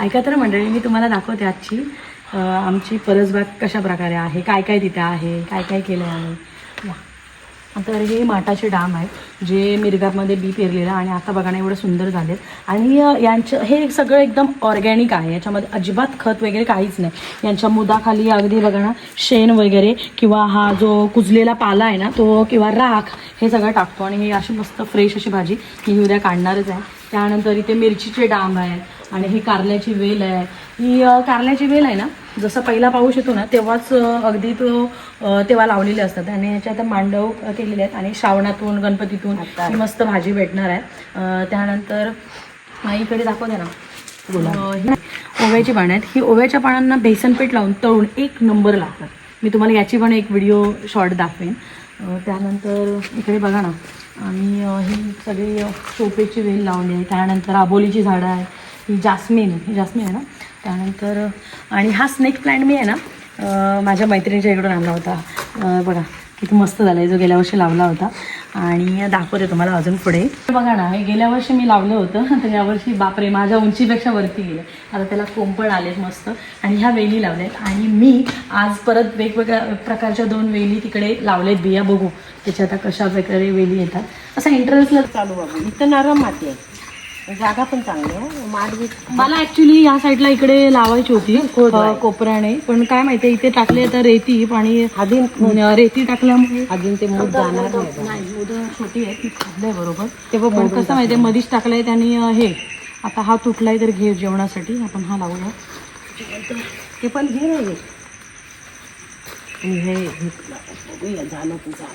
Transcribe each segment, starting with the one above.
ऐका तर मंडळी, मी तुम्हाला दाखवते आजची आमची परसबाग कशा प्रकारे आहे, काय काय तिथे आहे, काय काय केलं आहे. या. तर हे माठाचे डाम आहेत जे मिरगामध्ये बी पेरलेलं आणि आता बघा ना एवढं सुंदर झालेत. आणि यांचं हे सगळं एकदम ऑर्गॅनिक आहे, याच्यामध्ये अजिबात खत वगैरे काहीच नाही. यांच्या मुदाखाली अगदी बघा ना शेण वगैरे किंवा हा जो कुजलेला पाला आहे ना तो किंवा राख हे सगळं टाकतो आणि हे अशी मस्त फ्रेश अशी भाजी ही उद्या काढणारच आहे. त्यानंतर इथे मिरचीचे डाम आहेत आणि ही कारल्याची वेल आहे. ही कारल्याची वेल आहे ना, जसं पहिला पाऊस येतो ना तेव्हाच अगदी तो तेव्हा लावलेले असतात आणि ह्याच्यात मांडव केलेले आहेत आणि श्रावणातून गणपतीतून ही मस्त भाजी भेटणार आहे. त्यानंतर इकडे दाखवते ना ही ओव्याची पानं आहेत. ही ओव्याच्या पानांना बेसन पीठ लावून तळून एक नंबर लागतात. मी तुम्हाला याची पण एक व्हिडिओ शॉर्ट दाखवेन. त्यानंतर इकडे बघा ना आम्ही ही सगळी शोपेची वेल लावली आहे. त्यानंतर आबोलीची झाडं आहे, ही जास्मिन आहे ना. त्यानंतर आणि हा स्नेक प्लांट मी आहे ना माझ्या मैत्रिणीच्या इकडून आणला होता. बघा किती मस्त झाला आहे, जो गेल्या वर्षी लावला होता. आणि दाखवते तुम्हाला अजून पुढे. बघा ना हे गेल्या वर्षी मी लावलं होतं तर यावर्षी बापरे माझ्या उंचीपेक्षा वरती गेलं. आता त्याला कोंब पण आलेत मस्त आणि ह्या वेली लावल्यात. आणि मी आज परत वेगवेगळ्या प्रकारच्या 2 वेली तिकडे लावलेत. बिया बघू त्याच्या आता कशा प्रकारे वेली येतात. असा इंटरेस्टला चालू बाबू. इथं नरम माती आहे, जागा पण चांगली आहे. माडवी मला ॲक्च्युली या साईडला इकडे लावायची होती कोपऱ्याने, पण काय माहिती इथे टाकले तर रेती आणि आधी रेती टाकल्यामुळे अजून ते मूग जाणार नाही. उद्या छोटी आहे ती खाल्लंय बरोबर ते, पण कसं माहिती आहे मधीच टाकलंय त्यांनी. हे आता हा तुटलाय तर घे जेवणासाठी आपण हा लावूया. ते पण घे नाही आणि हे बघूया झालं तुझं.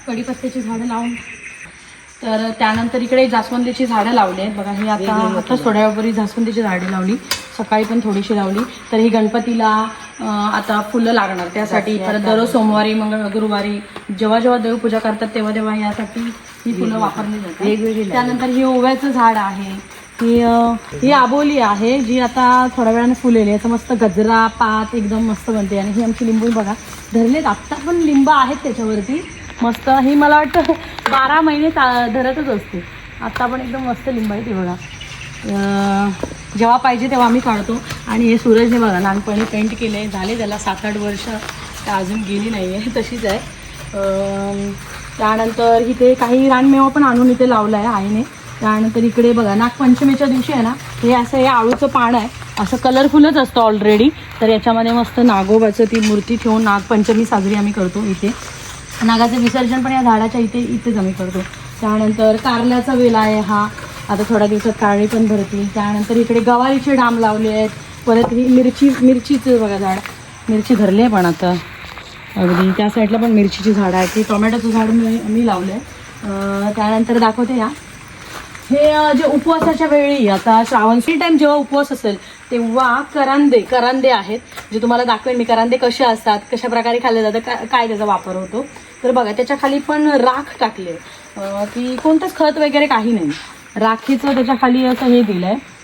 कढीपत्त्याची झाडं लावून तर त्यानंतर इकडे जास्वंदीची झाडं लावली आहेत बघा. ही आता थोड्या वेळापूर्वी जास्वंदीची झाडं लावली, सकाळी पण थोडीशी लावली. तर ही गणपतीला आता फुलं लागणार त्यासाठी. परत दररोज सोमवारी गुरुवारी जेव्हा जेव्हा देवपूजा करतात तेव्हा तेव्हा यासाठी ही फुलं वापरली जातात वेगवेगळी. त्यानंतर ही ओव्याचं झाड आहे, ही आबोली आहे जी आता थोड्या वेळाने फुलेली. याचं मस्त गजरा पात एकदम मस्त बनते. आणि ही आमची लिंबू बघा धरलेत, आत्ता पण लिंब आहेत त्याच्यावरती मस्त. ही मला वाटतं 12 महिने धरतच असते. आत्ता पण एकदम मस्त लिंब आहे ती बघा. जेव्हा पाहिजे तेव्हा आम्ही काढतो. आणि हे सूरजने बघा लहानपणी पेंट केले, झाले त्याला 7-8 वर्ष, तर अजून गेली नाही आहे, तशीच आहे. त्यानंतर इथे काही रानमेवा पण आणून इथे लावला आहे आईने. त्यानंतर इकडे बघा नागपंचमीच्या दिवशी आहे ना हे असं हे आळूचं पान आहे, असं कलरफुलच असतं ऑलरेडी. तर याच्यामध्ये मस्त नागोबाचं ती मूर्ती ठेवून नागपंचमी साजरी आम्ही करतो इथे. नागाचं विसर्जन पण या झाडाच्या इथेच आम्ही करतो. त्यानंतर कारल्याचा वेल आहे हा, आता थोड्या दिवसात कारळे पण भरतील. त्यानंतर इकडे गवारीचे डाम लावले आहेत. परत ही मिरचीचं बघा झाड, मिरची धरली आहे पण आता अगदी. त्या साईडला पण मिरचीची झाडं आहेत. ती टोमॅटोचं झाड मी लावलं आहे. त्यानंतर दाखवते या हे जे उपवासाच्या वेळी आता श्रावण टाईम जेव्हा उपवास असेल तेव्हा करांदे आहेत, जे तुम्हाला दाखवेन मी करांदे कसे असतात, कशा प्रकारे खाल्ले जातात, काय त्याचा वापर होतो. तर बघा त्याच्या खाली पण राख टाकले, की कोणतंच खत वगैरे काही नाही, राखीचं त्याच्या खाली असं हे दिलं आहे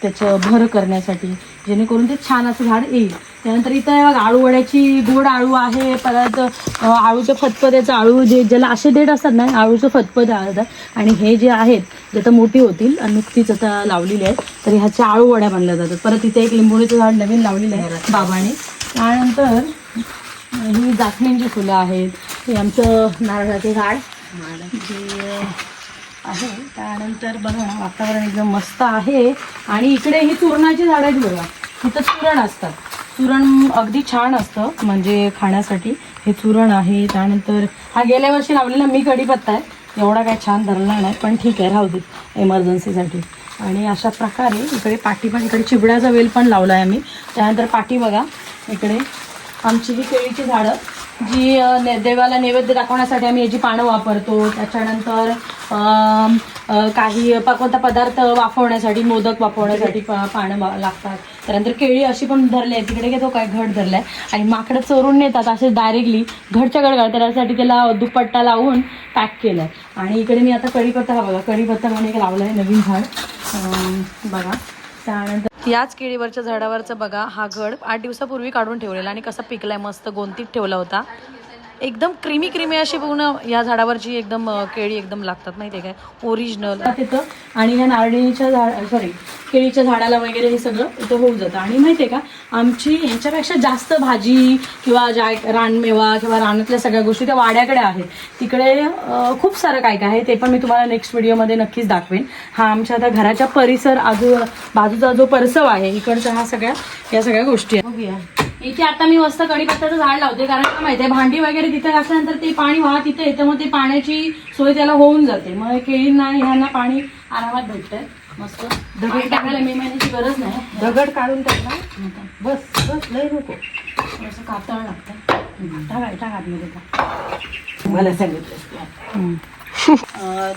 त्याचं भर करण्यासाठी, जेणेकरून ते छान असं झाड येईल. त्यानंतर इथं बघा आळूवड्याची गोड आळू आहे. परत आळूचं फतफद्याचं आळू जे ज्याला असे देठ असतात ना आळूचं फतफद असतात. आणि हे जे आहेत जे आता मोठी होतील आणि नुकतीच आता लावलेली आहेत तर ह्याच्या आळू वड्या बनल्या जातात. परत इथे एक लिंबोळीचं झाड नवीन लावलेलं आहे बाबाने. त्यानंतर ही जास्मिनची फुलं आहेत, हे आमचं नारळाचे झाड जे आहे. त्यानंतर बघा ना वातावरण एकदम मस्त आहे. आणि इकडे ही चूर्णाची झाडं आहेत बघा, इथं चूरण असतात, चूरण अगदी छान असतं म्हणजे खाण्यासाठी, हे चूरण आहे. त्यानंतर हा गेल्या वर्षी लावलेला मी कढीपत्ता आहे, एवढा काय छान धरला नाही पण ठीक आहे राहू दे एमर्जन्सीसाठी. आणि अशा प्रकारे इकडे पाटी पण, इकडे चिबड्याचा वेल पण लावला आहे आम्ही. त्यानंतर पाटी बघा इकडे आमची ही केळीची झाडं जी देवाला नैवेद्य दाखवण्यासाठी आम्ही याची पानं वापरतो. त्याच्यानंतर काही कोणता पदार्थ वाफवण्यासाठी, मोदक वाफवण्यासाठी पानं लागतात. त्यानंतर केळी अशी पण धरली आहे, तिकडे घेतो काय घड धरलाय. आणि माकडं चोरून नेतात असे डायरेक्टली घडच्या घड घालतात, त्यासाठी त्याला दुपट्टा लावून पॅक केलं आहे. आणि इकडे मी आता कढीपत्ता, हा बघा कढीपत्ता म्हणून एक लावला आहे नवीन झाड बघा. त्यानंतर याच केळीवरच्या झाडावरचं बघा हा घड 8 दिवसापूर्वी काढून ठेवलेला आणि कसा पिकलाय, मस्त गोंतीत ठेवला होता. एकदम क्रीमी क्रीमी अशी पूर्ण या झाडावरची एकदम केळी एकदम लागतात माहिती आहे काय, ओरिजिनल तिथं. आणि ह्या नारळीच्या केळीच्या झाडाला वगैरे हे सगळं इथं होऊन जातं. आणि माहिती आहे का, आमची ह्याच्यापेक्षा जास्त भाजी किंवा ज्या रानमेवा किंवा रानातल्या सगळ्या गोष्टी त्या वाड्याकडे आहेत. तिकडे खूप सारं काय काय आहे, ते पण मी तुम्हाला नेक्स्ट व्हिडिओमध्ये नक्कीच दाखवेन. हा आमच्या आता घराच्या परिसर बाजूचा जो परसव आहे इकडचा या सगळ्या गोष्टी आहेत. बघूया इथे आता मी मस्त कढीपत्त्याचं झाड लावते, कारण काय माहिती आहे, भांडी वगैरे तिथे घातल्यानंतर ते पाणी वाहत तिथे येतं, मग ते पाण्याची सोय त्याला होऊन जाते. मग केळींना आणि ह्यांना पाणी आरामात भेटतंय. मस्त दगड टाकायला मे महिन्याची गरज नाही. दगड काढून टाकला. बस बस लय नको, असं कातळ लागतं. टाका आतमध्ये. मला सांगितलं.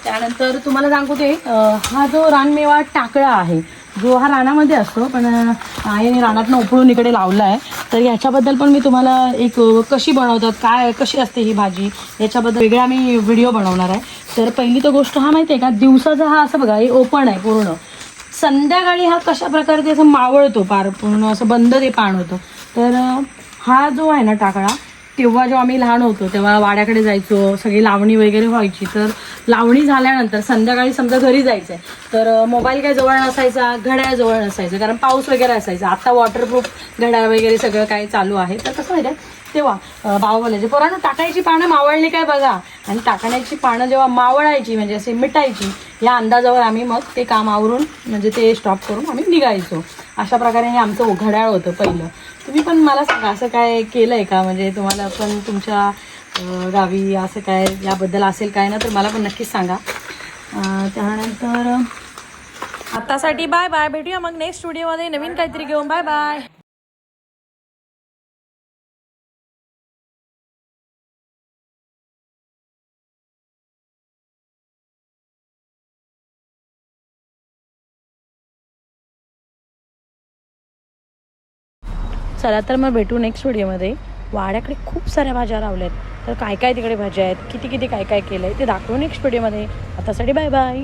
त्यानंतर तुम्हाला सांगू ते हा जो रानमेवा टाकळा आहे, जो हा रानामध्ये असतो, पण आईने रानातनं उपळून इकडे लावला आहे. तर याच्याबद्दल पण मी तुम्हाला एक कशी बनवतात, कशी असते ही भाजी, याच्याबद्दल वेगळा मी व्हिडिओ बनवणार आहे. तर पहिली तर गोष्ट हा माहिती आहे का, दिवसाचा हा असं बघा हे ओपन आहे पूर्ण, संध्याकाळी हा कशा प्रकारे ते असं मावळतो, पार पूर्ण असं बंद ते पान होतं. तर हा जो आहे ना टाकळा, तेव्हा जेव्हा आम्ही लहान होतो तेव्हा वाड्याकडे जायचो, सगळी लावणी वगैरे व्हायची. तर लावणी झाल्यानंतर संध्याकाळी समजा घरी जायचं आहे, तर मोबाईल काय जवळ नसायचा, घड्याळ जवळ नसायचं, कारण पाऊस वगैरे असायचा. आता वॉटरप्रूफ घड्याळ वगैरे सगळं काय चालू आहे. तर कसं माहिती आहे, तेव्हा बाबा बोलायचे, पोरांनो टाकायची पानं मावळली काय बघा. आणि टाकण्याची पानं जेव्हा मावळायची म्हणजे असे मिटायची, या अंदाजावर आम्ही मग ते काम आवरून म्हणजे ते स्टॉप करून आम्ही निघायचो. अशा प्रकारे हे आमचं घड्याळ होतं पहिलं. तुम्ही पण मला सांगा असं काय केलं आहे का, म्हणजे तुम्हाला पण तुमच्या गावी असं काय याबद्दल असेल काय ना, तर मला पण नक्कीच सांगा. त्यानंतर आतासाठी बाय बाय, भेटूया मग नेक्स्ट व्हिडिओमध्ये नवीन काहीतरी घेऊन. Bye bye. चला तर मग भेटू नेक्स्ट व्हिडिओमध्ये. वाड्याकडे खूप साऱ्या भाज्या लावल्या आहेत, तर काय काय तिकडे भाज्या आहेत, किती काय काय केलं आहे ते दाखवू नेक्स्ट व्हिडिओमध्ये. आतासाठी बाय बाय.